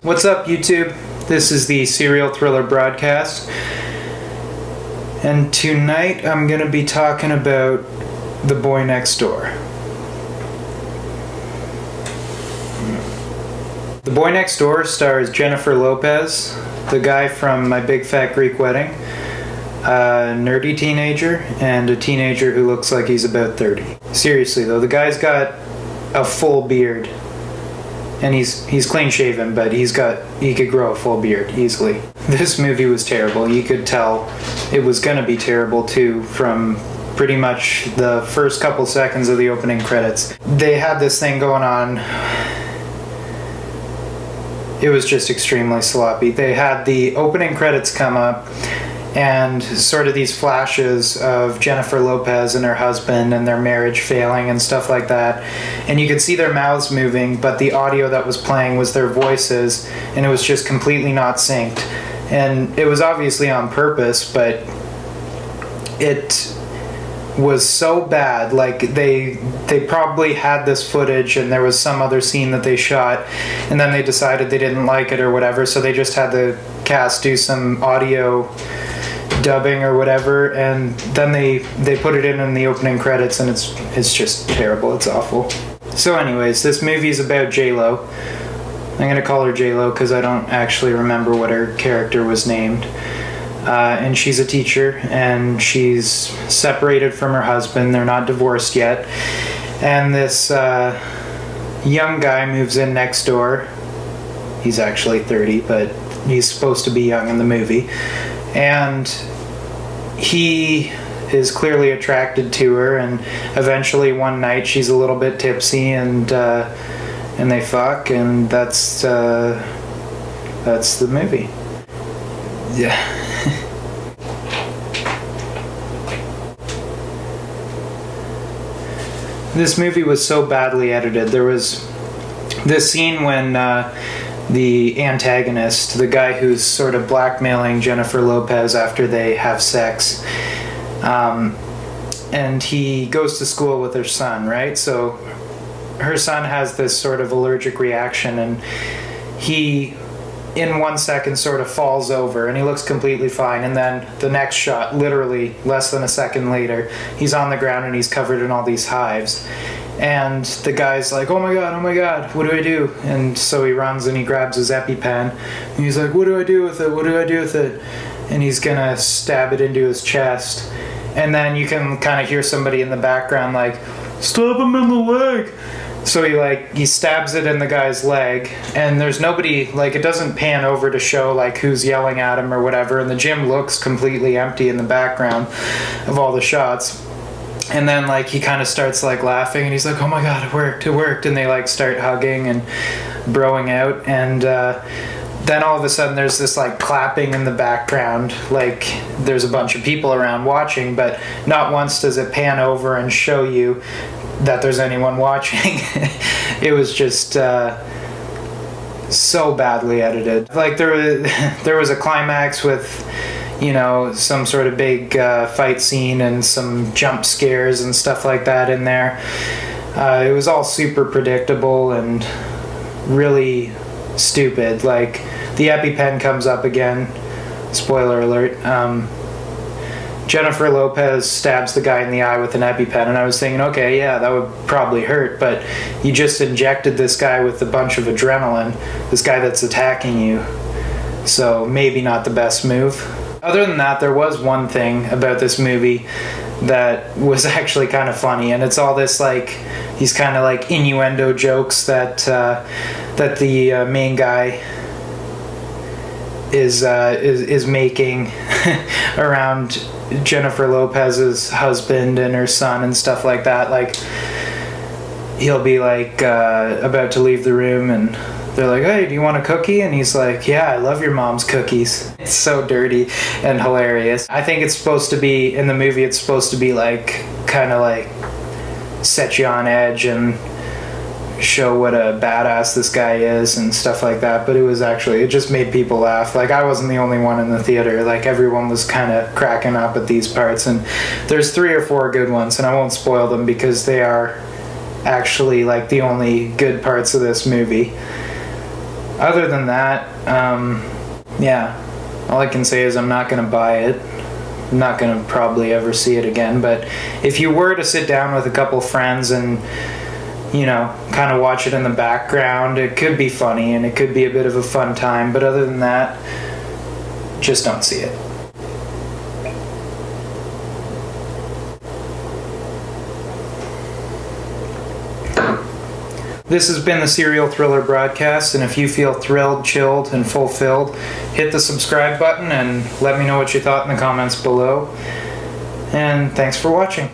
What's up, YouTube? This is the Serial Thriller Broadcast, and tonight I'm going to be talking about The Boy Next Door. The Boy Next Door stars Jennifer Lopez, the guy from My Big Fat Greek Wedding, a nerdy teenager, and a teenager who looks like he's about 30. Seriously though, the guy's got a full beard. And he's clean shaven, but he could grow a full beard easily. This movie was terrible. You could tell it was gonna be terrible too from pretty much the first couple seconds of the opening credits. They had this thing going on. It was just extremely sloppy. They had the opening credits come up and sort of these flashes of Jennifer Lopez and her husband and their marriage failing and stuff like that. And you could see their mouths moving, but the audio that was playing was their voices, and it was just completely not synced. And it was obviously on purpose, but it was so bad. Like they probably had this footage and there was some other scene that they shot, and then they decided they didn't like it or whatever, so they just had the cast do some audio dubbing or whatever, and then they put it in the opening credits, and it's just terrible. It's awful. So anyways, this movie is about J-Lo. I'm gonna call her J-Lo because I don't actually remember what her character was named. And she's a teacher, and she's separated from her husband. They're not divorced yet, and this young guy moves in next door. He's actually 30, but he's supposed to be young in the movie. And he is clearly attracted to her, and eventually one night she's a little bit tipsy, and they fuck, and that's the movie. Yeah. This movie was so badly edited. There was this scene when the antagonist, the guy who's sort of blackmailing Jennifer Lopez after they have sex, and he goes to school with her son, right? So her son has this sort of allergic reaction, and he in 1 second sort of falls over, and he looks completely fine, and then the next shot, literally less than a second later, he's on the ground and he's covered in all these hives. And the guy's like, oh my god, what do I do? And so he runs and he grabs his EpiPen, and he's like, what do I do with it? And he's gonna stab it into his chest. And then you can kind of hear somebody in the background like, stab him in the leg. So he stabs it in the guy's leg, and there's nobody, like, it doesn't pan over to show like who's yelling at him or whatever, and the gym looks completely empty in the background of all the shots. And then like he kind of starts like laughing, and he's like, oh my god, it worked, and they like start hugging and broing out, and then all of a sudden there's this like clapping in the background, like there's a bunch of people around watching, but not once does it pan over and show you that there's anyone watching. It was just so badly edited. Like there was a climax with, you know, some sort of big fight scene and some jump scares and stuff like that in there. It was all super predictable and really stupid. Like the EpiPen comes up again. Spoiler alert. Jennifer Lopez stabs the guy in the eye with an EpiPen, and I was thinking, okay, yeah, that would probably hurt, but you just injected this guy with a bunch of adrenaline, this guy that's attacking you, so maybe not the best move. Other than that, there was one thing about this movie that was actually kind of funny, and it's all this like these kind of like innuendo jokes that the main guy is making around Jennifer Lopez's husband and her son and stuff like that. Like he'll be like about to leave the room, and they're like, hey, do you want a cookie? And he's like, yeah, I love your mom's cookies. It's so dirty and hilarious. I think it's supposed to be, in the movie, it's supposed to be like kind of like set you on edge and show what a badass this guy is and stuff like that, but it just made people laugh. Like I wasn't the only one in the theater. Like everyone was kind of cracking up at these parts, and there's 3 or 4 good ones, and I won't spoil them because they are actually like the only good parts of this movie. Other than that, yeah, all I can say is I'm not going to buy it. I'm not going to probably ever see it again, but if you were to sit down with a couple friends and, you know, kind of watch it in the background, it could be funny and it could be a bit of a fun time, but other than that, just don't see it. This has been the Serial Thriller Broadcast, and if you feel thrilled, chilled, and fulfilled, hit the subscribe button and let me know what you thought in the comments below. And thanks for watching.